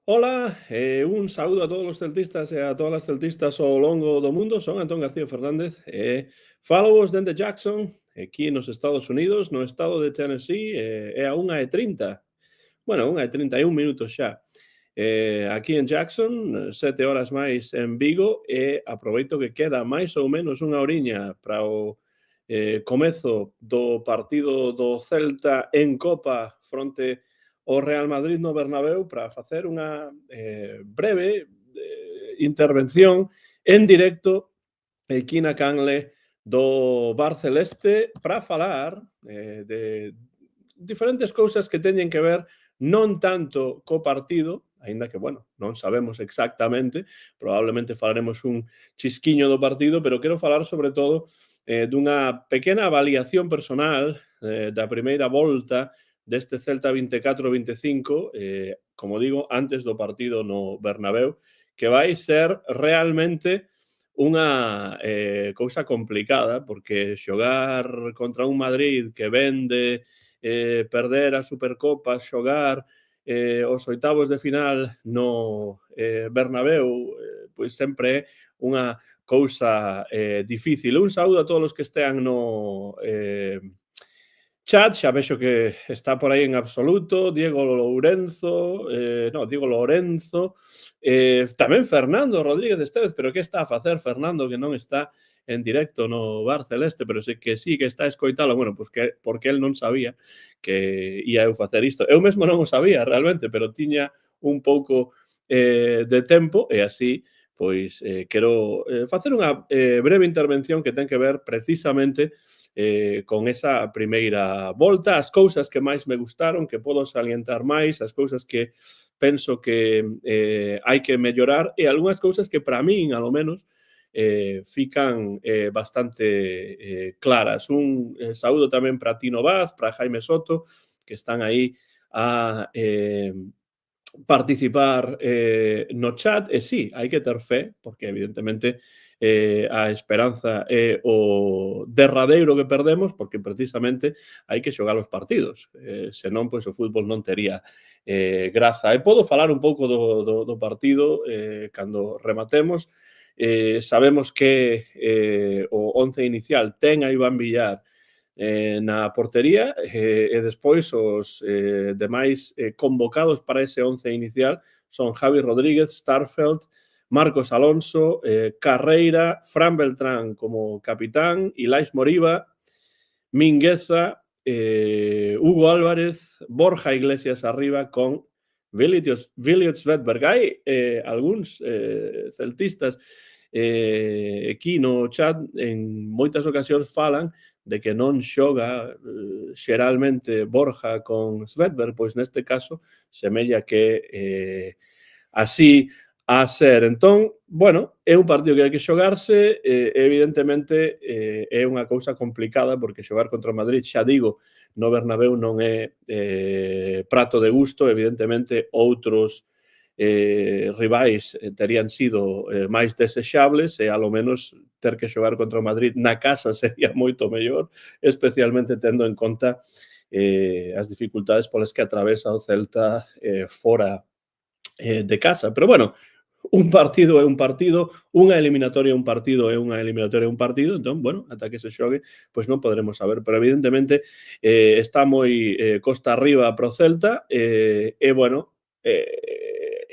Ola, un saúdo a todos os celtistas e a todas as celtistas ao longo do mundo. Son Antón García Fernández e fálovos dende Jackson, aquí nos Estados Unidos, no estado de Tennessee, é a 1:30. Bueno, 1:31 minutos xa. Aquí en Jackson, 7 horas máis en Vigo e aproveito que queda máis ou menos unha horiña para o comezo do partido do Celta en Copa fronte o Real Madrid no Bernabéu para facer unha breve intervención en directo aquí na canle do Bar Celeste para falar de diferentes cousas que teñen que ver non tanto co partido, aínda que, bueno, non sabemos exactamente, probablemente falaremos un chisquiño do partido, pero quero falar sobre todo dunha pequena avaliación personal da primeira volta deste Celta 24-25, como digo, antes do partido no Bernabéu, que vai ser realmente unha cousa complicada, porque xogar contra un Madrid que vende perder a Supercopa, xogar os oitavos de final no Bernabéu, pois sempre é unha cousa difícil. Un saúdo a todos os que estean no chat, xa vexo que está por aí en absoluto, Diego Lourenzo, Diego Lorenzo, tamén Fernando Rodríguez Estévez, pero que está a facer Fernando que non está en directo no Bar Celeste, pero sei que sí que está a escoitalo, bueno, pois que porque el non sabía que ia eu facer isto. Eu mesmo non o sabía realmente, pero tiña un pouco de tempo e así pois quero facer unha breve intervención que ten que ver precisamente con esa primeira volta, as cousas que máis me gustaron, que podo salientar máis, as cousas que penso que hai que mellorar e algunhas cousas que para min, alo menos, fican bastante claras. Un saúdo tamén para Tino Vaz, para Jaime Soto, que están aí a participar no chat. E sí, hai que ter fe, porque evidentemente a esperanza é o derradeiro que perdemos, porque precisamente hai que xogar os partidos. Senón, pois o fútbol non tería graza. E podo falar un pouco do partido cando rematemos. Sabemos que o 11 inicial ten a Iván Villar na portería e despois os demais convocados para ese 11 inicial son Javi Rodríguez, Starfelt, Marcos Alonso, Carreira, Fran Beltrán como capitán, Ilais Moriba, Mingueza, Hugo Álvarez, Borja Iglesias arriba con Viliot Svedberg. Hai algúns celtistas aquí no chat en moitas ocasións falan de que non xoga xeralmente Borja con Svedberg, pois neste caso semella que así a ser. Entón, bueno, é un partido que hai que xogarse, evidentemente é unha cousa complicada porque xogar contra o Madrid, xa digo, no Bernabéu non é prato de gusto, evidentemente outros rivais terían sido máis desexables e alo menos ter que xogar contra o Madrid na casa sería moito mellor, especialmente tendo en conta as dificultades polas que atravesa o Celta fora de casa. Pero bueno, un partido é un partido, unha eliminatoria é un partido é unha eliminatoria é un partido, entón, bueno, ata que se xogue, pois non poderemos saber, pero evidentemente está moi costa arriba pro Celta e, bueno,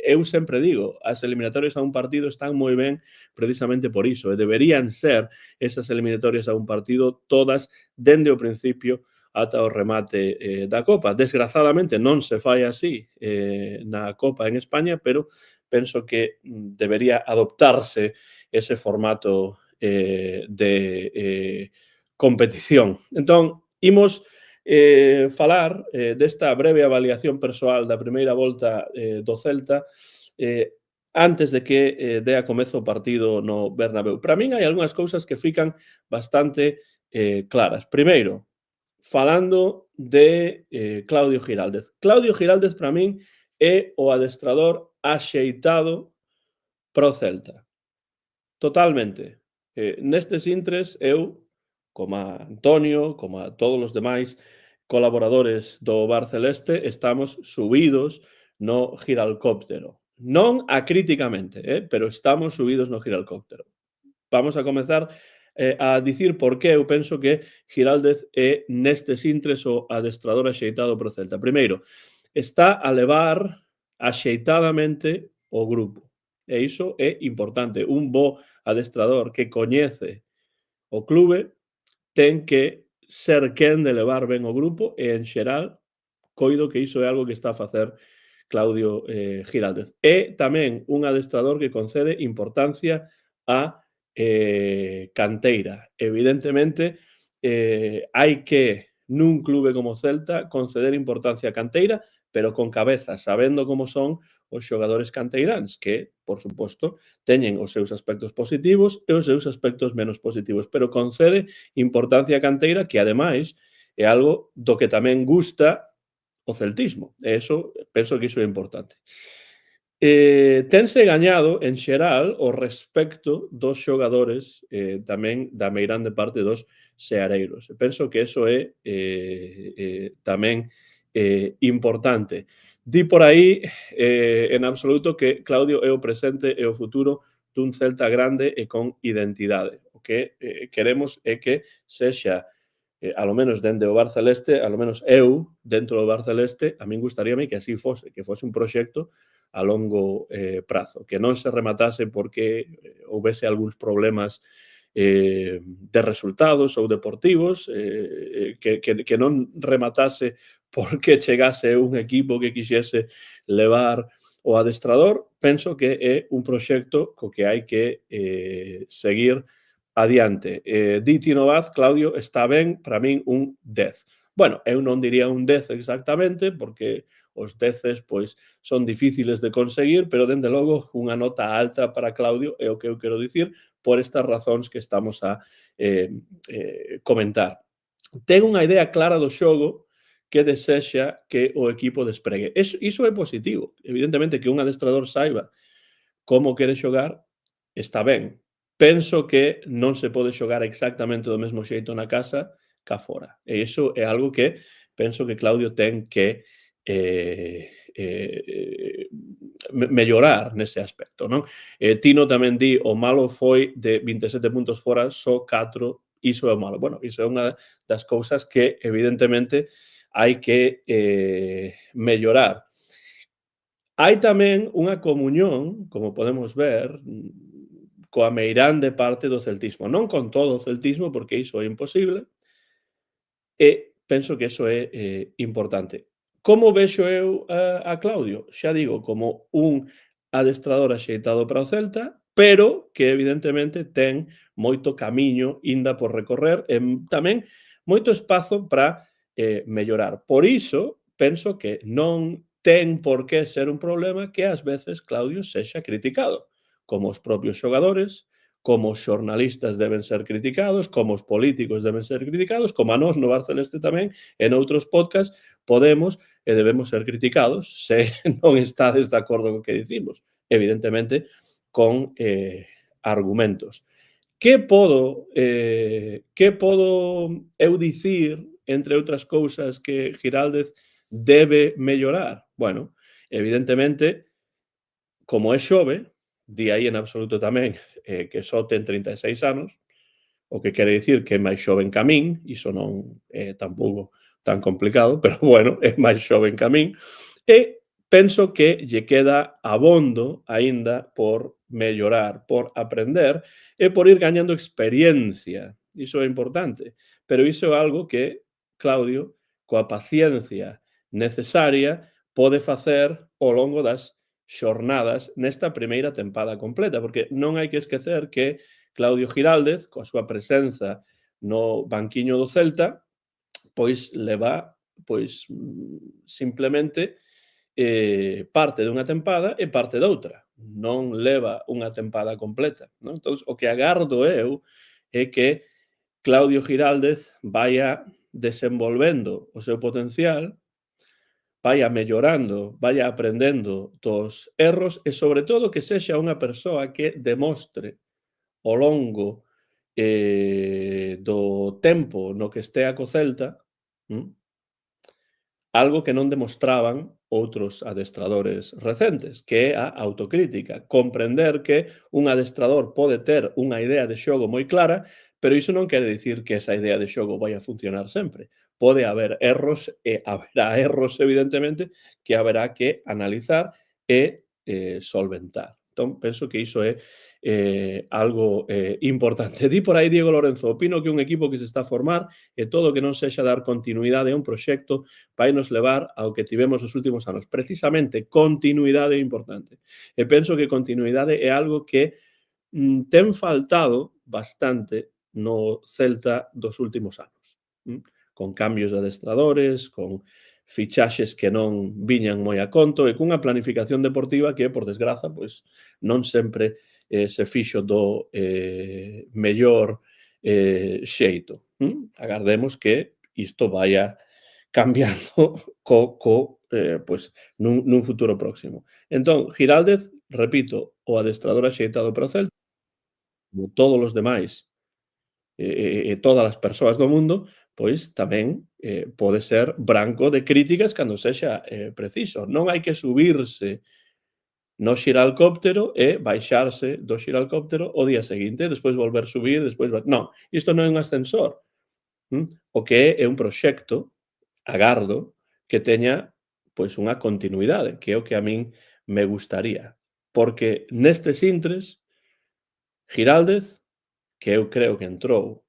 eu sempre digo, as eliminatorias a un partido están moi ben precisamente por iso, e deberían ser esas eliminatorias a un partido todas dende o principio ata o remate da Copa. Desgrazadamente non se fai así na Copa en España, pero penso que debería adoptarse ese formato de competición. Entón, imos falar desta breve avaliación persoal da primeira volta do Celta antes de que dea comezo o partido no Bernabéu. Para min hai algunhas cousas que fican bastante claras. Primeiro, falando de Claudio Giraldez. Claudio Giraldez para min é o adestrador axeitado pro Celta. Totalmente. Nestes intres, eu, como a Antonio, como a todos os demais colaboradores do Bar Celeste, estamos subidos no giralcóptero. non acríticamente, pero estamos subidos no giralcóptero. Vamos a comezar a dicir por que eu penso que Giraldez é nestes intres o adestrador axeitado pro Celta. Primeiro, está a levar axeitadamente o grupo. E iso é importante. Un bo adestrador que coñece o clube ten que ser quen de levar ben o grupo e, en xeral, coido que iso é algo que está a facer Claudio Giraldez. É tamén un adestrador que concede importancia á canteira. Evidentemente, hai que, nun clube como Celta, conceder importancia á canteira, pero con cabeza, sabendo como son os xogadores canteiráns, que, por suposto, teñen os seus aspectos positivos e os seus aspectos menos positivos, pero concede importancia á canteira que, ademais, é algo do que tamén gusta o celtismo. E eso, penso que iso é importante. Tense gañado, en xeral, o respecto dos xogadores tamén da meirande parte dos seareiros. E penso que eso é tamén importante. Di por aí en absoluto que Claudio é o presente e o futuro dun Celta grande e con identidade. O que queremos é que sexa a lo menos dende o Bar Celeste, a lo menos eu, dentro do Bar Celeste, a min gustaríame que así fose, que fose un proxecto a longo prazo, que non se rematase porque houvese algúns problemas de resultados ou deportivos, que non rematase porque chegase un equipo que quixese levar o adestrador. Penso que é un proxecto co que hai que seguir adiante. Diti Novaz, Claudio, está ben, para min un 10. Bueno, eu non diría un 10 exactamente, porque os 10 pois son difíciles de conseguir, pero dende logo unha nota alta para Claudio é o que eu quero dicir por estas razóns que estamos a comentar. Ten unha idea clara do xogo que desexa que o equipo despregue. Iso é positivo. Evidentemente que un adestrador saiba como quere xogar, está ben. Penso que non se pode xogar exactamente do mesmo xeito na casa ca fora. E iso é algo que penso que Claudio ten que mellorar nese aspecto, non? Tino tamén di o malo foi de 27 puntos fora, só 4, iso é o malo. Bueno, iso é unha das cousas que evidentemente hai que mellorar. Hai tamén unha comuñón, como podemos ver, coa meirande parte do celtismo. Non con todo o celtismo, porque iso é imposible, e penso que iso é importante. Como vexo eu a Claudio? Xa digo, como un adestrador axeitado para o Celta, pero que evidentemente ten moito camiño inda por recorrer e tamén moito espazo para mellorar. Por iso, penso que non ten por que ser un problema que ás veces Claudio sexa criticado, como os propios xogadores, como os xornalistas deben ser criticados, como os políticos deben ser criticados, como a nós no Bar Celeste tamén, e noutros podcasts podemos e debemos ser criticados se non estades de acordo co que dicimos. Evidentemente, con argumentos. Que podo eu dicir, entre outras cousas, que Giraldez debe mellorar? Bueno, evidentemente, como é xove, di aí en absoluto tamén que só ten 36 anos, o que quere dicir que é máis xoven que a min, iso non é tampouco tan complicado, pero bueno, é máis xoven que a min, e penso que lle queda abondo aínda por mellorar, por aprender e por ir gañando experiencia. Iso é importante, pero iso é algo que Claudio, coa paciencia necesaria, pode facer ao longo das xornadas nesta primeira tempada completa, porque non hai que esquecer que Claudio Giraldez, coa súa presenza no banquiño do Celta, pois leva simplemente parte dunha tempada e parte doutra. Non leva unha tempada completa. Non? Entón, o que agardo eu é que Claudio Giraldez vaya desenvolvendo o seu potencial, vaya mellorando, vaya aprendendo dos erros e, sobre todo, que sexa unha persoa que demostre ao longo do tempo no que estea co Celta, algo que non demostraban outros adestradores recentes, que é a autocrítica. Comprender que un adestrador pode ter unha idea de xogo moi clara, pero iso non quere dicir que esa idea de xogo vai a funcionar sempre. Pode haber erros e haberá erros, evidentemente, que haberá que analizar e solventar. Entón, penso que iso é algo importante. Di por aí Diego Lorenzo, opino que un equipo que se está a formar e todo o que non sexa dar continuidade a un proxecto vai nos levar ao que tivemos nos últimos anos. Precisamente, continuidade é importante. E penso que continuidade é algo que ten faltado bastante no Celta dos últimos anos. Con cambios de adestradores, con fichaxes que non viñan moi a conto e cunha planificación deportiva que, por desgraza, pois non sempre se fixo do mellor xeito. Agardemos que isto vaya cambiando pois, nun futuro próximo. Entón, Giraldez, repito, o adestrador axeitado para o Celta, como todos os demais todas as persoas do mundo, pois tamén pode ser branco de críticas cando sexa preciso. Non hai que subirse no xiralcóptero e baixarse do xiralcóptero o día seguinte, despois volver subir, despois... Non, isto non é un ascensor. O que é un proxecto, agardo, que teña pois unha continuidade, que é o que a min me gustaría. Porque nestes intres, Giraldez, que eu creo que entrou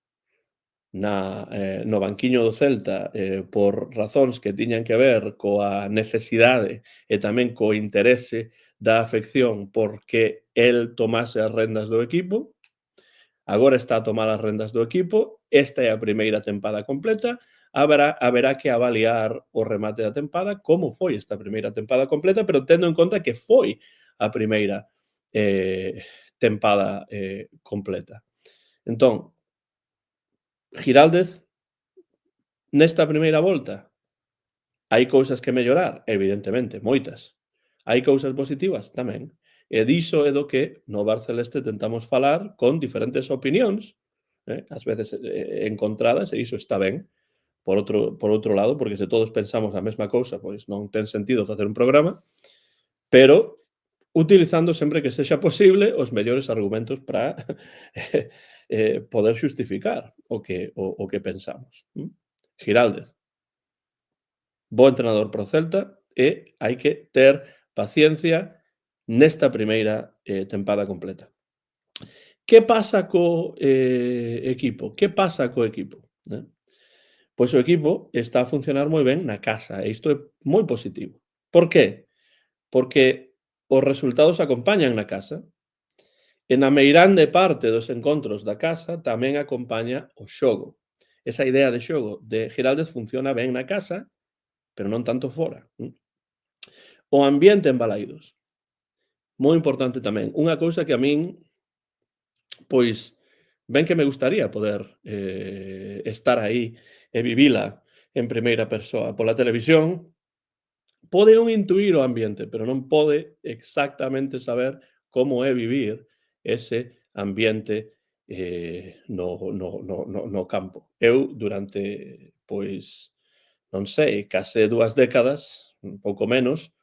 no banquiño do Celta por razóns que tiñan que ver coa necesidade e tamén co interese da afección porque el tomase as rendas do equipo. Agora está a tomar as rendas do equipo. Esta é a primeira tempada completa. Haberá que avaliar o remate da tempada, como foi esta primeira tempada completa, pero tendo en conta que foi a primeira tempada completa. Entón, Giraldez, nesta primeira volta, hai cousas que mellorar? Evidentemente, moitas. Hai cousas positivas? Tamén. E diso é do que no Bar Celeste tentamos falar con diferentes opinións, ás veces encontradas, e iso está ben, por outro lado, porque se todos pensamos a mesma cousa, pois non ten sentido facer un programa, pero utilizando sempre que sexa posible os mellores argumentos para poder xustificar o que pensamos. Giraldez, bo entrenador pro Celta e hai que ter paciencia nesta primeira tempada completa. Que pasa co equipo? Que pasa co equipo? Pois o equipo está a funcionar moi ben na casa e isto é moi positivo. Por que? Porque os resultados acompañan na casa e na meirande parte dos encontros da casa tamén acompaña o xogo. Esa idea de xogo de Giraldez funciona ben na casa, pero non tanto fora. O ambiente en Balaídos. Moi importante tamén. Unha cousa que a min, pois, ben que me gustaría poder estar aí e vivila en primeira persoa. Pola televisión pode un intuir o ambiente, pero non pode exactamente saber como é vivir ese ambiente no campo. Eu, durante, pois, non sei, case 2 décadas, un pouco menos,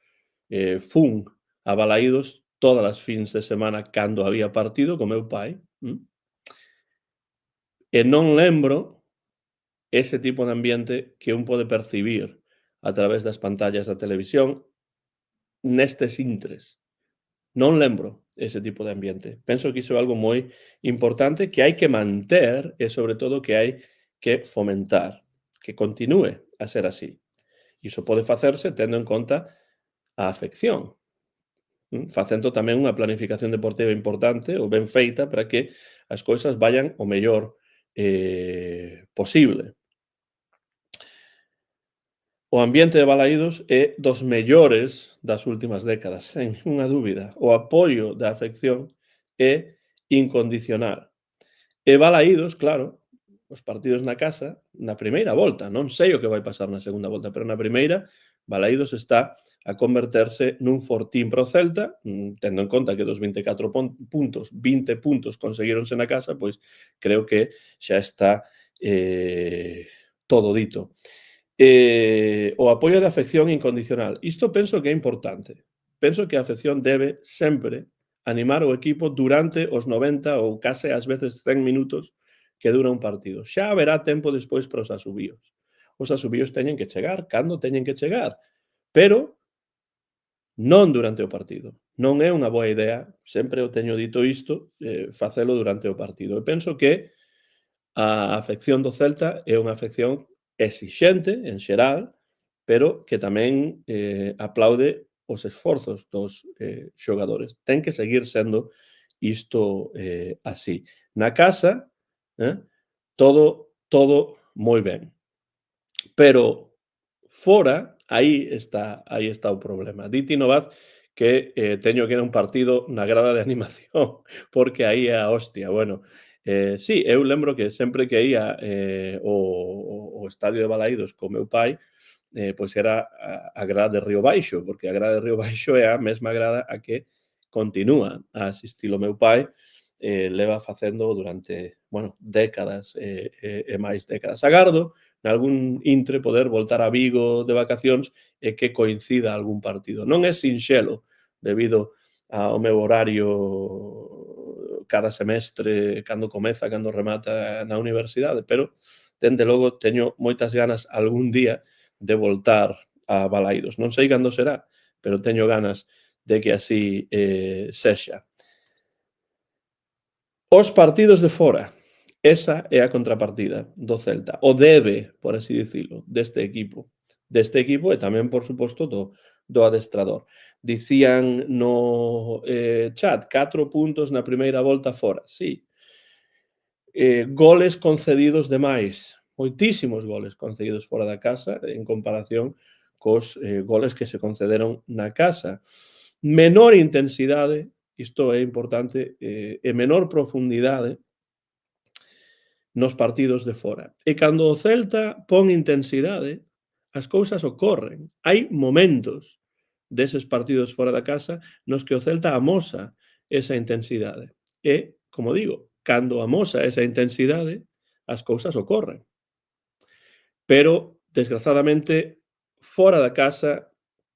fun a Balaídos todas as fins de semana cando había partido co meu pai, e non lembro ese tipo de ambiente que un pode percibir a través das pantallas da televisión nestes intres. Non lembro ese tipo de ambiente. Penso que iso é algo moi importante que hai que manter e, sobre todo, que hai que fomentar, que continúe a ser así. Iso pode facerse tendo en conta a afección, facendo tamén unha planificación deportiva importante ou ben feita para que as cousas vayan o mellor posible. O ambiente de Balaídos é dos mellores das últimas décadas, sen unha dúbida. O apoio da afección é incondicional. E Balaídos, claro, os partidos na casa, na primeira volta, non sei o que vai pasar na segunda volta, pero na primeira, Balaídos está a converterse nun fortín pro Celta, tendo en conta que dos 24 puntos, 20 puntos conseguironse na casa, pois creo que xa está todo dito. O apoio de afección incondicional. Isto penso que é importante. Penso que a afección debe sempre animar o equipo durante os 90 ou case ás veces 100 minutos que dura un partido. Xa haberá tempo despois para os asubíos. Os asubíos teñen que chegar cando teñen que chegar, pero non durante o partido. Non é unha boa idea, sempre o teño dito isto, facelo durante o partido. E penso que a afección do Celta é unha afección exixente, en xeral, pero que tamén aplaude os esforzos dos xogadores. Ten que seguir sendo isto así. Na casa, todo moi ben. Pero fora, aí está o problema. Diti Novaz que teño que ir a un partido na grada de animación, porque aí é a hostia. Bueno, sí, eu lembro que sempre que ía ao estadio de Balaídos co meu pai, pois era a grada de Río Baixo, porque a grada de Río Baixo é a mesma grada a que continúa a asistir o meu pai, leva facendo durante, bueno, décadas e máis décadas. Agardo, nalgún intre, poder voltar a Vigo de vacacións e que coincida algún partido. Non é sinxelo, debido ao meu horario cada semestre, cando comeza, cando remata na universidade, pero, dende logo, teño moitas ganas algún día de voltar a Balaídos. Non sei cando será, pero teño ganas de que así sexa. Os partidos de fora, esa é a contrapartida do Celta, o debe, por así dicilo, deste equipo e tamén, por suposto, do adestrador. Dicían no chat, 4 puntos na primeira volta fora. Sí. Goles concedidos de máis, moitísimos goles concedidos fora da casa en comparación cos goles que se concederon na casa. Menor intensidade, isto é importante, e menor profundidade nos partidos de fora. E cando o Celta pon intensidade, as cousas ocorren. Hai momentos deses partidos fora da casa nos que o Celta amosa esa intensidade. E, como digo, cando amosa esa intensidade, as cousas ocorren. Pero, desgrazadamente, fora da casa,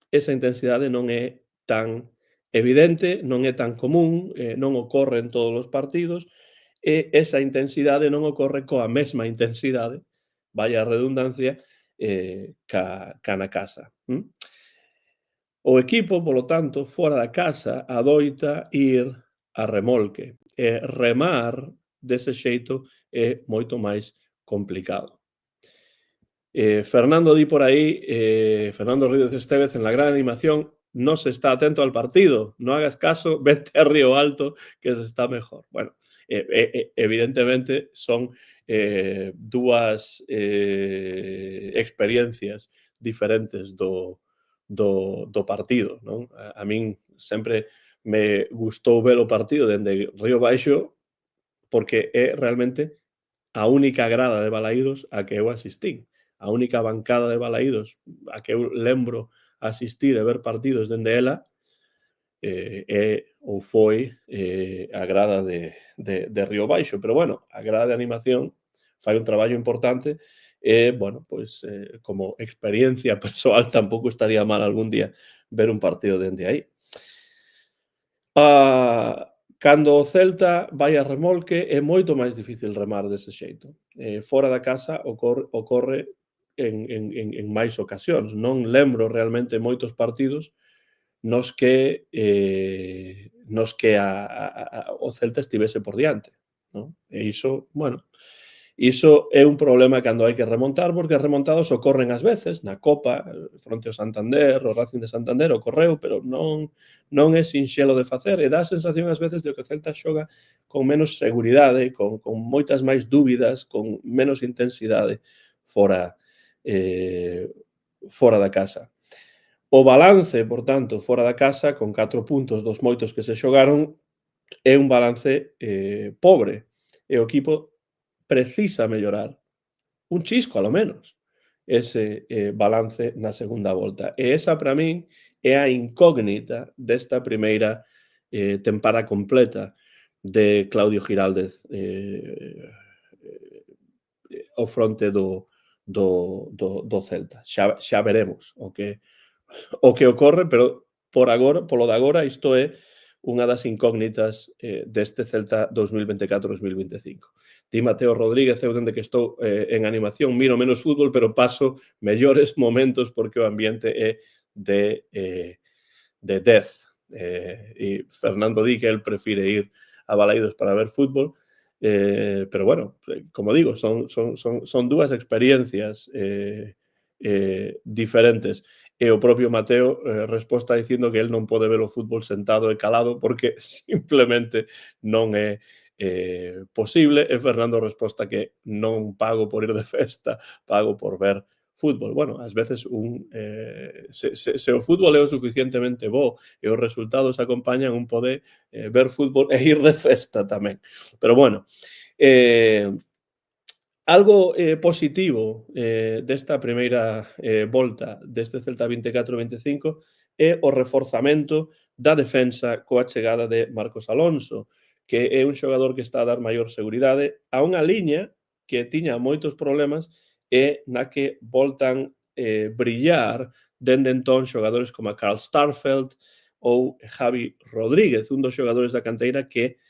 esa intensidade non é tan evidente, non é tan común, non ocorre en todos os partidos, e esa intensidade non ocorre coa mesma intensidade, vaya a redundancia, ca na casa. O equipo, polo tanto, fora da casa, adoita ir a remolque. E remar dese xeito é moito máis complicado. Fernando di por aí, Fernando Ríos Estévez, en la gran animación, no se está atento al partido, no hagas caso, vete a Río Alto, que se está mejor. Bueno, evidentemente son dúas experiencias diferentes do partido, non? A min sempre me gustou ver o partido dende Río Baixo porque é realmente a única grada de Balaídos a que eu asistín. A única bancada de Balaídos a que eu lembro asistir e ver partidos dende ela ou foi a grada de Río Baixo. Pero, bueno, a grada de animación fai un traballo importante e, bueno, pois, como experiencia persoal tampouco estaría mal algún día ver un partido dende aí. Cando o Celta vai a remolque é moito máis difícil remar dese xeito. Fora da casa ocorre en máis ocasións. Non lembro realmente moitos partidos nos que o Celta estivese por diante, non? E iso, bueno, iso é un problema cando hai que remontar, porque as remontadas ocorren ás veces, na Copa, fronte ao Santander, o Racing de Santander, ocorreu, pero non é sinxelo de facer, e dá a sensación ás veces de que o Celta xoga con menos seguridade, con moitas máis dúbidas, con menos intensidade fora da casa. O balance, por tanto, fora da casa, con 4 puntos dos moitos que se xogaron, é un balance pobre, e o equipo precisa mellorar un chisco, alo menos, ese balance na segunda volta. E esa, para min, é a incógnita desta primeira tempada completa de Claudio Giraldez ao fronte do do Celta. Xa veremos o que ocorre, pero polo de agora isto é unha das incógnitas deste Celta 2024-2025. Di Mateo Rodríguez, eu dende que estou en animación miro menos fútbol, pero paso mellores momentos porque o ambiente é de death. E Fernando di que él prefire ir a Balaidos para ver fútbol, pero bueno, como digo, son dúas experiencias diferentes. E o propio Mateo resposta dicindo que el non pode ver o fútbol sentado e calado porque simplemente non é posible. E Fernando resposta que non pago por ir de festa, pago por ver fútbol. Bueno, ás veces se o fútbol é o suficientemente bo e os resultados acompañan, un pode ver fútbol e ir de festa tamén. Pero bueno, algo positivo desta primeira volta deste Celta 24-25 é o reforzamento da defensa coa chegada de Marcos Alonso, que é un xogador que está a dar maior seguridade a unha liña que tiña moitos problemas e na que voltan brillar dende entón xogadores como Carl Starfelt ou Javi Rodríguez, un dos xogadores da canteira que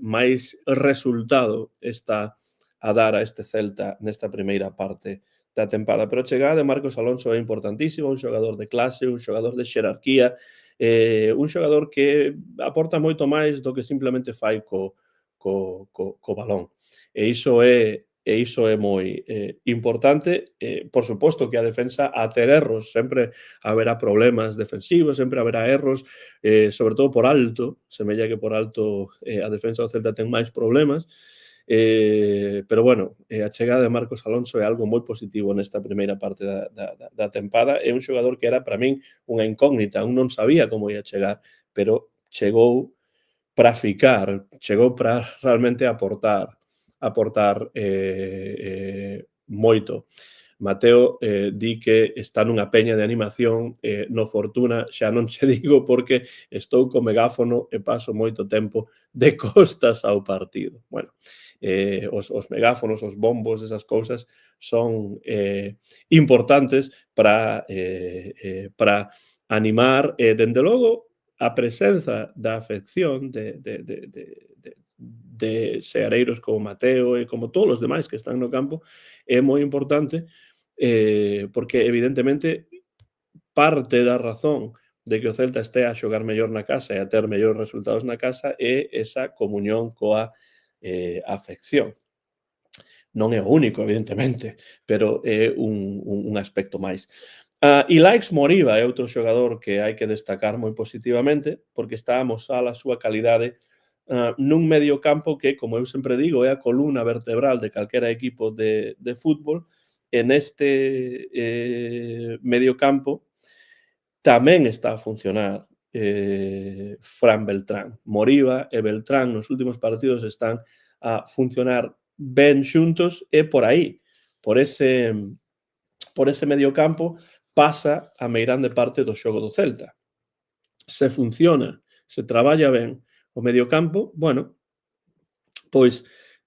máis resultado está a dar a este Celta nesta primeira parte da tempada. Pero a chegada de Marcos Alonso é importantísima, un xogador de clase, un xogador de xerarquía, un xogador que aporta moito máis do que simplemente fai co balón. E iso é moi importante. Por suposto que a defensa a ter erros, sempre haberá problemas defensivos, sempre haberá erros, sobre todo por alto, semella que por alto a defensa do Celta ten máis problemas, pero bueno, a chegada de Marcos Alonso é algo moi positivo nesta primeira parte da tempada. É un xogador que era para min unha incógnita, un non sabía como ia chegar, pero chegou para ficar, chegou para realmente aportar moito. Mateo di que está nunha peña de animación no Fortuna, xa non che digo porque estou co megáfono e paso moito tempo de costas ao partido. Bueno, os megáfonos, os bombos, esas cousas son importantes para animar e, dende logo, a presenza da afección de seareiros como Mateo e como todos os demais que están no campo é moi importante porque evidentemente parte da razón de que o Celta este a xogar mellor na casa e a ter mellores resultados na casa é esa comunión coa afección. Non é o único, evidentemente, pero é un aspecto máis. Ilaix Moriba é outro xogador que hai que destacar moi positivamente porque está a amosar a súa calidade nun medio campo que, como eu sempre digo, é a columna vertebral de calquera equipo de fútbol. E neste medio campo tamén está a funcionar Fran Beltrán. Moriba e Beltrán nos últimos partidos están a funcionar ben xuntos e por aí, por ese medio campo, pasa a meirande parte do xogo do Celta. Se funciona, se traballa ben o mediocampo, bueno, pois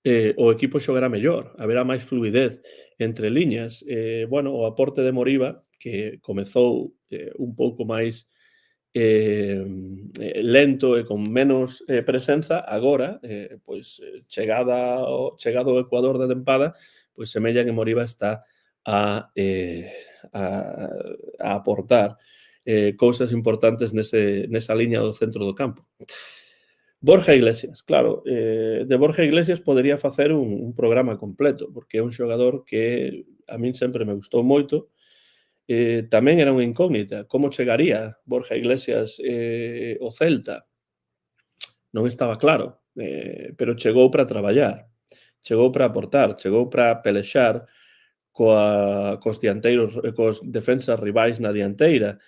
o equipo xogará mellor, haberá máis fluidez entre liñas. Bueno, o aporte de Moriba, que comezou un pouco máis lento e con menos presenza, agora, pois chegado ao Ecuador da tempada, pois semella que Moriba está a aportar cousas importantes nesa liña do centro do campo. Borja Iglesias, claro, de Borja Iglesias podería facer un programa completo, porque é un xogador que a min sempre me gustou moito. Tamén era unha incógnita, como chegaría Borja Iglesias ao Celta? Non estaba claro, pero chegou para traballar, chegou para aportar, chegou para pelexar cos dianteiros, cos defensas rivais na dianteira,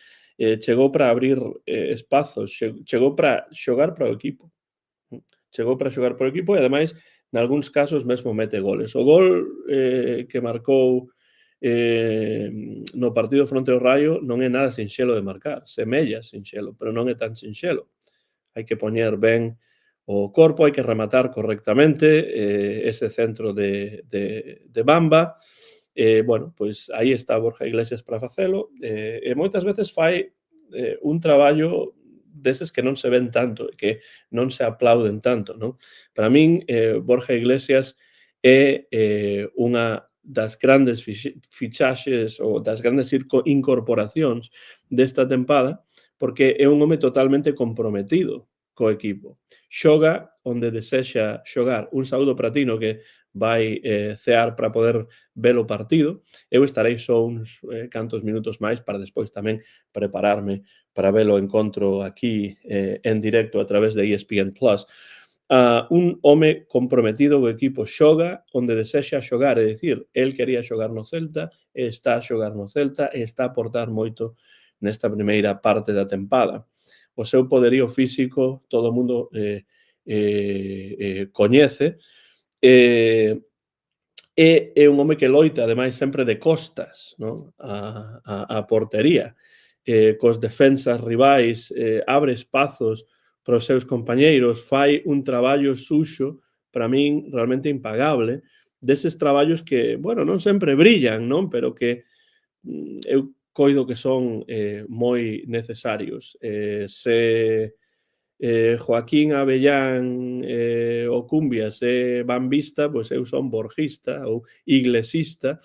chegou para abrir espazos, chegou para xogar para o equipo. Chegou para xogar para o equipo e, ademais, nalgúns casos mesmo mete goles. O gol que marcou no partido fronte ao Raio non é nada sinxelo de marcar, semella sinxelo, pero non é tan sinxelo. Hai que poñer ben o corpo, hai que rematar correctamente ese centro de Bamba, bueno, pois aí está Borja Iglesias para facelo, e moitas veces fai un traballo deses que non se ven tanto e que non se aplauden tanto, non? Para min, Borja Iglesias é unha das grandes fichaxes ou das grandes incorporacións desta tempada, porque é un home totalmente comprometido co equipo. Xoga onde desexa xogar. Un saúdo para Tino que vai cear para poder ver o partido. Eu estarei só uns cantos minutos máis para despois tamén prepararme para ver o encontro aquí en directo a través de ESPN+. Un home comprometido co equipo, xoga onde desexa xogar, é dicir, el quería xogar no Celta, está a xogar no Celta e está a aportar moito nesta primeira parte da tempada. O seu poderío físico todo o mundo coñece, é un home que loita, ademais, sempre de costas, non? A portería, cos defensas rivais, abre espazos para os seus compañeiros, fai un traballo suxo, para min, realmente impagable, deses traballos que, bueno, non sempre brillan, non? Pero que eu coido que son moi necesarios. Se Joaquín Avellán o Cumbias bambista, pois eu son borjista ou iglesista,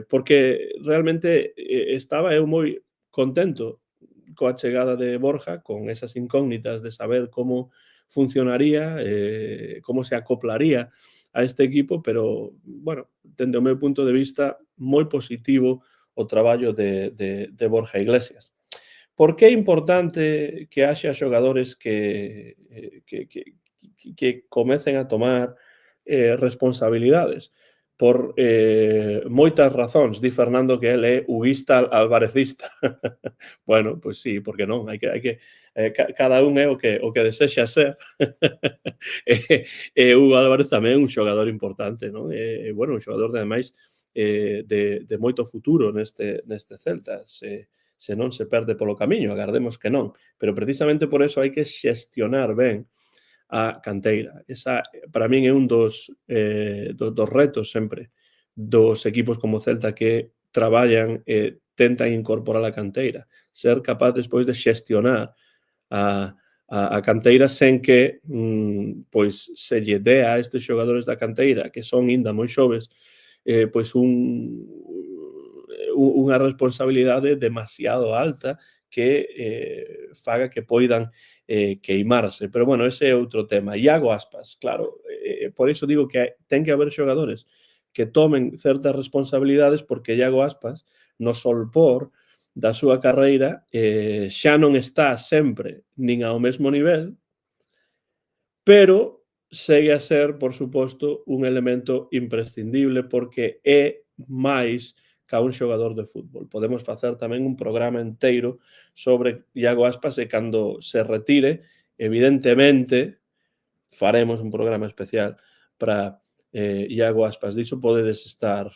porque realmente estaba eu moi contento coa chegada de Borja, con esas incógnitas de saber como funcionaría, como se acoplaría a este equipo, pero, bueno, dende o meu punto de vista, moi positivo o traballo de Borja Iglesias. Por que é importante que haxa xogadores que comecen a tomar responsabilidades? Por moitas razóns. Di Fernando que el é huguista alvarecista. Bueno, pois sí, por que non? Hai que cada un é o que desexa ser. Hugo Álvarez tamén é un xogador importante, non? Bueno, un xogador, ademais, de moito futuro neste Celta. Se non se perde polo camiño, agardemos que non. Pero precisamente por eso hai que xestionar ben a canteira. Esa, para min, é un dos retos sempre dos equipos como Celta que traballan e tentan incorporar a canteira. Ser capaz despois de xestionar a canteira sen que pois se lle dea a estes xogadores da canteira, que son inda moi xoves, pois unha responsabilidade demasiado alta que faga que poidan queimarse. Pero, bueno, ese é outro tema. Iago Aspas, claro, por iso digo que ten que haber xogadores que tomen certas responsabilidades, porque Iago Aspas, no solpor da súa carreira, xa non está sempre nin ao mesmo nivel, pero segue a ser, por suposto, un elemento imprescindible porque é máis ca un xogador de fútbol. Podemos facer tamén un programa enteiro sobre Iago Aspas e cando se retire, evidentemente, faremos un programa especial para Iago Aspas. Diso podedes estar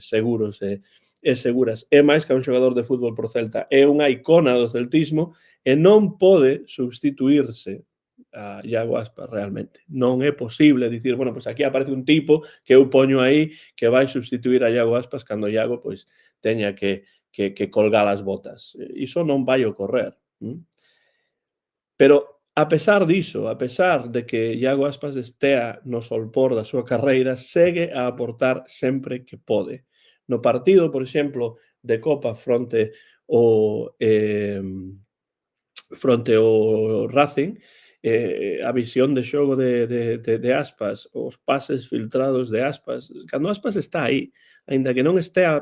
seguros e seguras. É máis que un xogador de fútbol pro Celta. É unha icona do celtismo e non pode substituirse a Iago Aspas realmente. Non é posible dicir, bueno, pois aquí aparece un tipo que eu poño aí que vai substituir a Iago Aspas cando Iago pois teña que colgar as botas. Iso non vai ocorrer. Pero, a pesar diso, a pesar de que Iago Aspas estea no solpor da súa carreira, segue a aportar sempre que pode. No partido, por exemplo, de Copa fronte ao Racing, a visión de xogo de Aspas, os pases filtrados de Aspas, cando Aspas está aí, aínda que non estea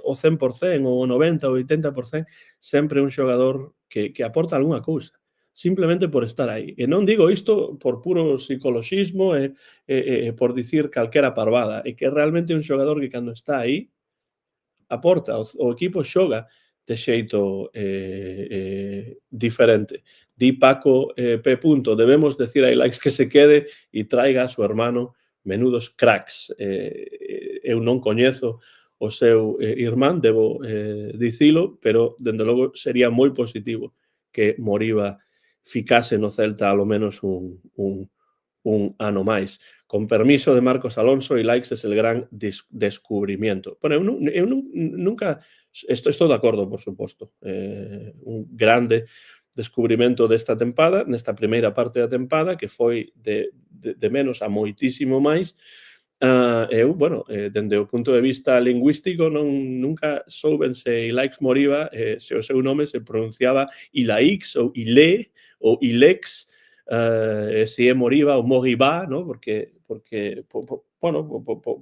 o 100% ou o 90% ou 80%, sempre un xogador que aporta algunha cousa, simplemente por estar aí. E non digo isto por puro psicoloxismo e por dicir calquera parvada, é que realmente un xogador que cando está aí aporta, o equipo xoga de xeito diferente. Di Paco P. Debemos decir a Ilaix que se quede e traiga a su hermano, menudos cracks. Eu non coñezo o seu irmán, debo dicilo, pero, dende logo, sería moi positivo que Moriba ficase no Celta alo menos un un ano máis. Con permiso de Marcos Alonso, Ilaix es el gran descubrimiento. Bueno, eu nunca estou de acordo, por suposto. Un grande descubrimento desta tempada, nesta primeira parte da tempada, que foi de menos a moitísimo máis. Eu, bueno, dende o punto de vista lingüístico, nunca souben se Ilaix Moriba, se o seu nome se pronunciaba Ilaix ou Ilé ou Ilex, se é Moriba ou Moribá, ¿no? Porque bueno,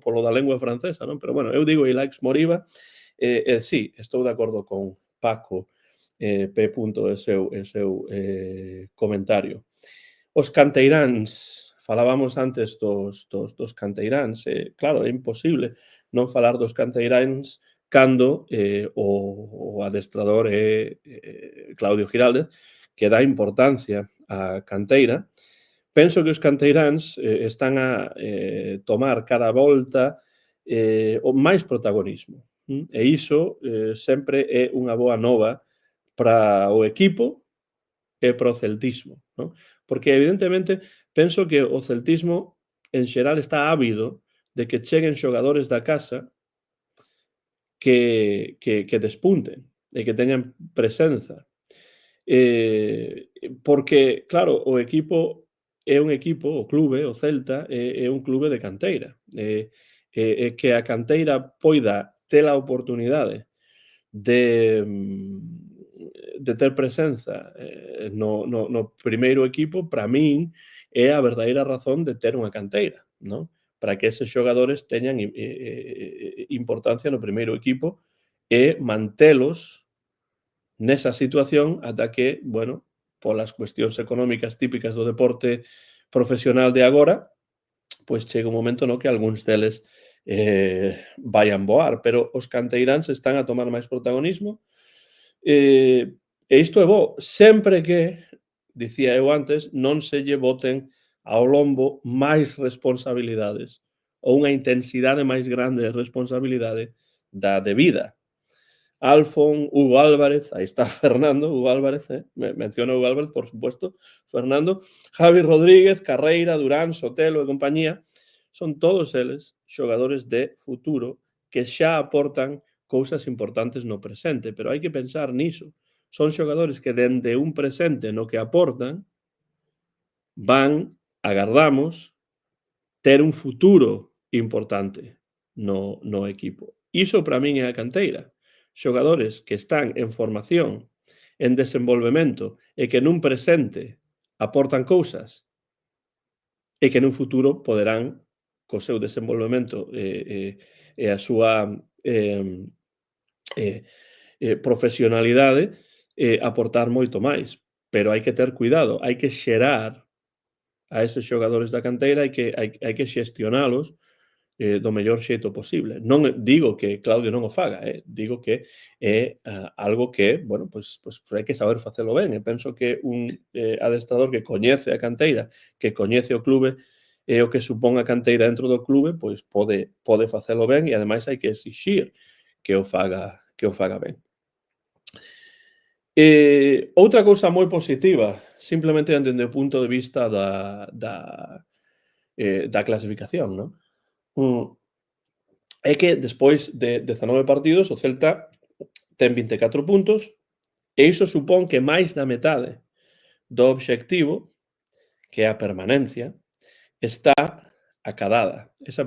polo da lengua francesa, non? Pero, bueno, eu digo Ilaix Moriba. Sí, estou de acordo con Paco P. e seu comentario. Os canteiráns, falábamos antes dos canteiráns. Claro, é imposible non falar dos canteiráns cando o adestrador é Claudio Giraldez, que dá importancia á canteira. Penso que os canteiráns están a tomar cada volta o máis protagonismo. E iso sempre é unha boa nova para o equipo e para o celtismo, non? Porque, evidentemente, penso que o celtismo, en xeral, está ávido de que cheguen xogadores da casa que despunten e que teñan presenza. Porque, claro, o equipo é un equipo, o clube, o Celta, é un clube de canteira. Que a canteira poida ter a oportunidade de ter presenza no primeiro equipo, para min, é a verdadeira razón de ter unha canteira, non? Para que eses xogadores teñan importancia no primeiro equipo e mantelos nesa situación ata que, bueno, polas cuestións económicas típicas do deporte profesional de agora, pois chega un momento no que algúns deles vayan voar, pero os canteiráns están a tomar máis protagonismo. E isto é bo, sempre que, dicía eu antes, non se lle boten ao lombo máis responsabilidades ou unha intensidade máis grande de responsabilidade da debida. Alfon, Hugo Álvarez, aí está Fernando, Hugo Álvarez, menciona Hugo Álvarez, por supuesto, Fernando, Javi Rodríguez, Carreira, Durán, Sotelo e compañía, son todos eles xogadores de futuro que xa aportan cousas importantes no presente, pero hai que pensar niso. Son xogadores que dende un presente no que aportan van, agardamos, ter un futuro importante no equipo. Iso para min é a canteira. Xogadores que están en formación, en desenvolvemento e que nun presente aportan cousas e que nun futuro poderán, co seu desenvolvemento e a súa profesionalidade, aportar moito máis. Pero hai que ter cuidado, hai que xerar a eses xogadores da canteira, hai que xestionalos do mellor xeito posible. Non digo que Claudio non o faga, digo que é algo que, bueno, pois hai que saber facelo ben. E penso que un adestrador que coñece a canteira, que coñece o clube e o que supón a canteira dentro do clube, pois pode facelo ben e, ademais, hai que exixir que o faga ben. Outra cousa moi positiva, simplemente dende o punto de vista da clasificación, non? É que despois de 19 partidos o Celta ten 24 puntos e iso supón que máis da metade do obxectivo, que é a permanencia, está acadada. Esa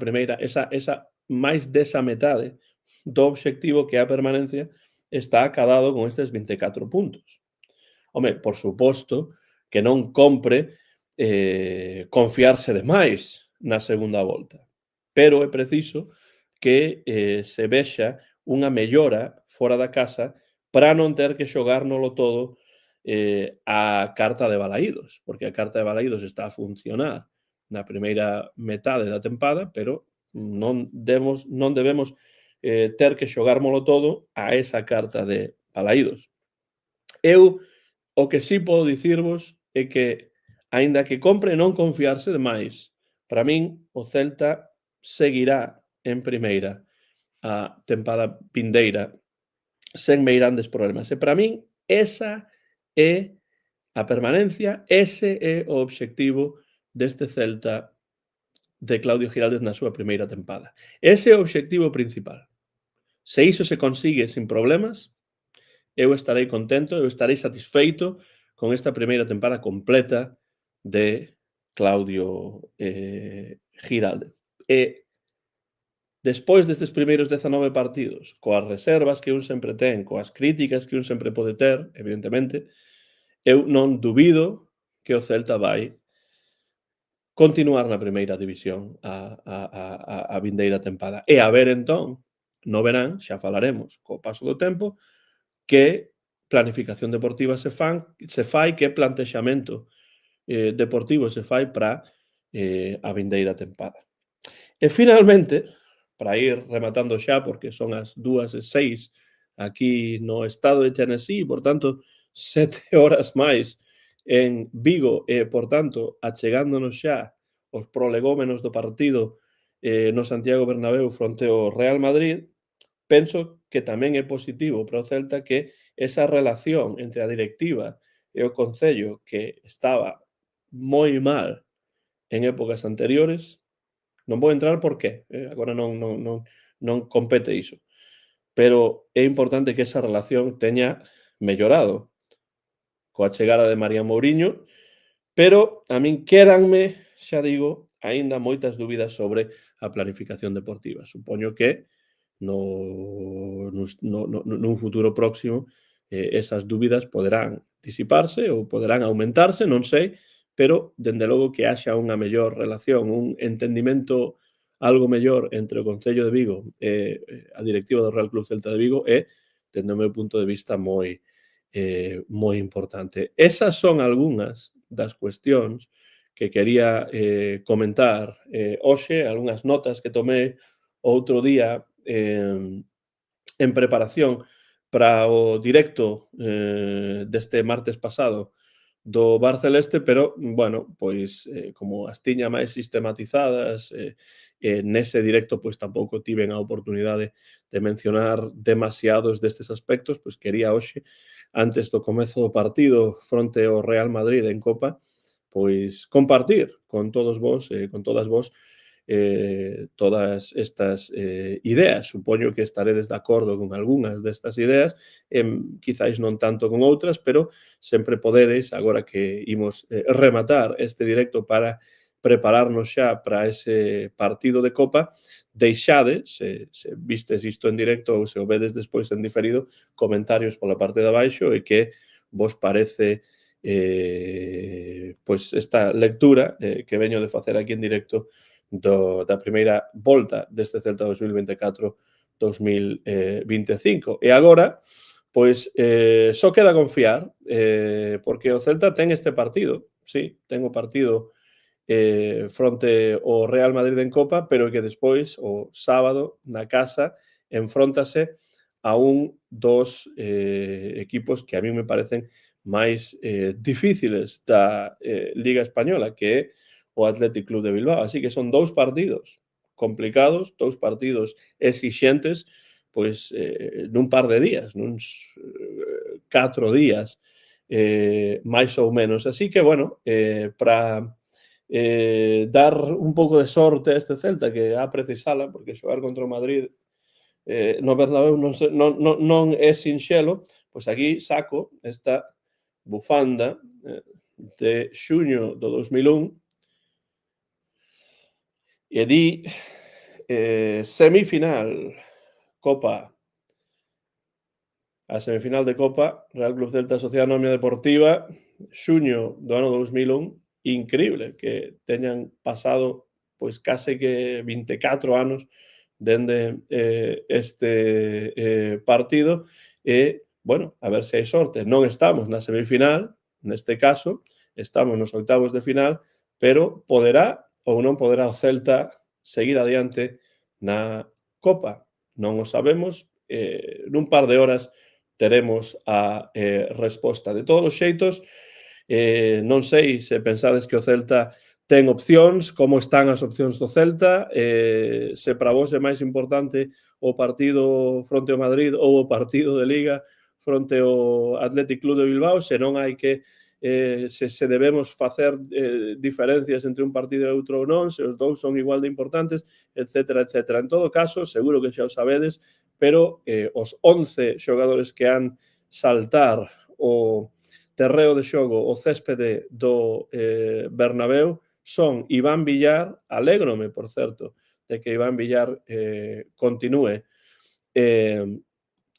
máis desa metade do obxectivo, que é a permanencia, está acadado con estes 24 puntos. Home, por suposto que non compre confiarse demais na segunda volta, pero é preciso que se vexa unha mellora fora da casa para non ter que xogárnolo todo a carta de Balaídos, porque a carta de Balaídos está a funcionar na primeira metade da tempada, pero non debemos ter que xogármolo todo a esa carta de Balaídos. Eu o que sí podo dicirvos é que, aínda que compre non confiarse demais, para min o Celta seguirá en primeira a tempada vindeira sen meirandes problemas. E para min esa é a permanencia, ese é o obxectivo deste Celta de Claudio Giraldez na súa primeira tempada. Ese é o obxectivo principal. Se iso se consigue sin problemas, eu estarei contento, eu estarei satisfeito con esta primeira tempada completa de Claudio Giraldez. E despois destes primeiros 19 partidos, coas reservas que un sempre ten, coas críticas que un sempre pode ter, evidentemente, eu non dubido que o Celta vai continuar na primeira división a vindeira tempada. E a ver entón, no verán, xa falaremos co paso do tempo, que planificación deportiva se fai, que plantexamento deportivo se fai para a vindeira tempada. E finalmente, para ir rematando xa, porque son as 2:06 aquí no estado de Tennessee, por tanto, 7 horas máis en Vigo e, por tanto, achegándonos xa os prolegómenos do partido no Santiago Bernabéu fronte ao Real Madrid, penso que tamén é positivo para o Celta que esa relación entre a directiva e o Concello, que estaba moi mal en épocas anteriores, non vou entrar por qué, agora non compete iso, pero é importante que esa relación teña mellorado coa chegada de María Mouriño, pero a min quédanme, xa digo, aínda moitas dúbidas sobre a planificación deportiva. Supoño que nun futuro próximo esas dúbidas poderán disiparse ou poderán aumentarse, non sei, pero, dende logo, que haxa unha mellor relación, un entendimento algo mellor entre o Concello de Vigo e a directiva do Real Club Celta de Vigo é, dende o meu punto de vista, moi importante. Esas son algunhas das cuestións que quería comentar hoxe, algunhas notas que tomei outro día en preparación para o directo deste martes pasado do Bar Celeste, pero, bueno, pois, como as tiña máis sistematizadas, nese directo, pois, tampouco tiven a oportunidade de mencionar demasiados destes aspectos, pois quería hoxe, antes do comezo do partido fronte ao Real Madrid en Copa, pois compartir con todos vos, con todas vos, todas estas ideas. Supoño que estaredes de acordo con algunhas destas ideas, quizáis non tanto con outras, pero sempre podedes, agora que imos rematar este directo para prepararnos xa para ese partido de Copa, deixade, se vistes isto en directo ou se o vedes despois en diferido, comentarios pola parte de abaixo e que vos parece pois esta lectura que veño de facer aquí en directo da primeira volta deste Celta 2024-2025. E agora, pois, só queda confiar, porque o Celta ten este partido, sí, ten o partido fronte ao Real Madrid en Copa, pero que despois, o sábado, na casa, enfróntase a un dos equipos que a mí me parecen máis difíciles da Liga Española, que é o Athletic Club de Bilbao. Así que son dous partidos complicados, dous partidos exixentes, pois nun par de días, nuns 4 días, máis ou menos. Así que, bueno, para dar un pouco de sorte a este Celta, que a precisala, porque xogar contra o Madrid no Bernabéu non é sinxelo, pois aquí saco esta bufanda de xuño do 2001, e di semifinal Copa, a semifinal de Copa, Real Club Celta Sociedade Anónima Deportiva, xuño do ano 2001, increíble que teñan pasado pois case que 24 anos dende este partido e, bueno, a ver se hai sorte. Non estamos na semifinal, neste caso, estamos nos oitavos de final, pero poderá ou non poderá o Celta seguir adiante na Copa. Non o sabemos, nun par de horas teremos a resposta. De todos os xeitos, non sei se pensades que o Celta ten opcións, como están as opcións do Celta, se para vos é máis importante o partido fronte ao Madrid ou o partido de Liga fronte ao Athletic Club de Bilbao, se non hai que se debemos facer diferencias entre un partido e outro ou non, se os dous son igual de importantes, etcétera, etcétera. En todo caso, seguro que xa o sabedes, pero os 11 xogadores que han saltar o terreo de xogo, o céspede do Bernabéu, son Iván Villar, alégrome, por certo, de que Iván Villar continúe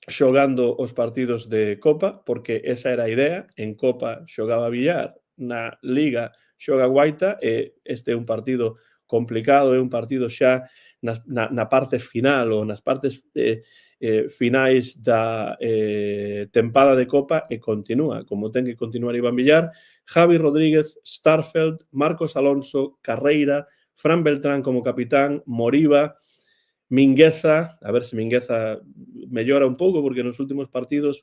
xogando os partidos de Copa, porque esa era a idea, en Copa xogaba Villar, na Liga xoga Guaita, e este é un partido complicado, é un partido xa na parte final ou nas partes finais da tempada de Copa, e continúa, como ten que continuar Iván Villar, Javi Rodríguez, Starfelt, Marcos Alonso, Carreira, Fran Beltrán como capitán, Moriba, Mingueza, a ver se Mingueza mellora un pouco, porque nos últimos partidos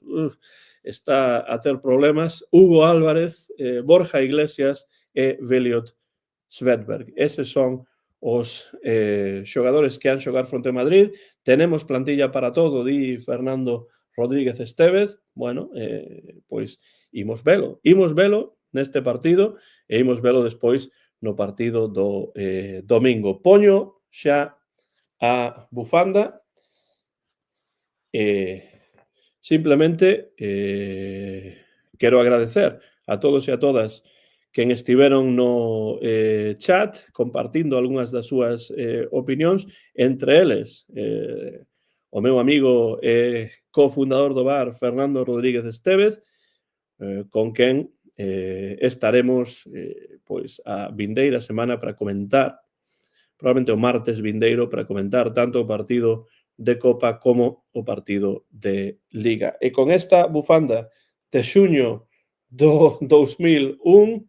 está a ter problemas, Hugo Álvarez, Borja Iglesias e Veliot Svedberg. Eses son os xogadores que han xogar fronte a Madrid. Tenemos plantilla para todo, di Fernando Rodríguez Estévez. Bueno, pois imos velo neste partido e imos velo despois no partido do domingo. Poño xa a bufanda simplemente quero agradecer a todos e a todas quen estiveron no chat compartindo algunhas das súas opinións, entre eles o meu amigo cofundador do bar Fernando Rodríguez Estévez, con quen estaremos pois a vindeira semana para comentar, probablemente o martes vindeiro, para comentar tanto o partido de Copa como o partido de Liga. E con esta bufanda de xuño do 2001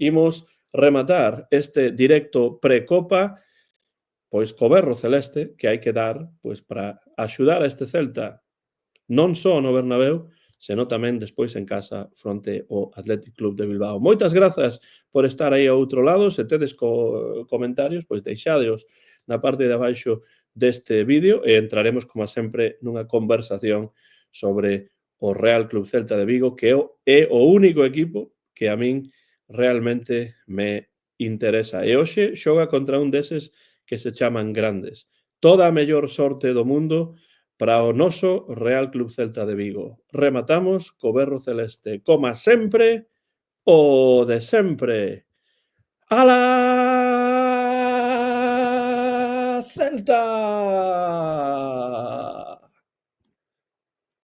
imos rematar este directo pre-Copa pois co berro celeste que hai que dar pois para axudar a este Celta non só no Bernabéu, senón tamén despois en casa fronte ao Athletic Club de Bilbao. Moitas grazas por estar aí ao outro lado. Se tedes comentarios, pois deixadeos na parte de abaixo deste vídeo e entraremos, como sempre, nunha conversación sobre o Real Club Celta de Vigo, que é o único equipo que a min realmente me interesa. E hoxe xoga contra un deses que se chaman grandes. Toda a mellor sorte do mundo para o noso Real Club Celta de Vigo. Rematamos co berro celeste. Coma sempre, o de sempre. ¡Ala Celta!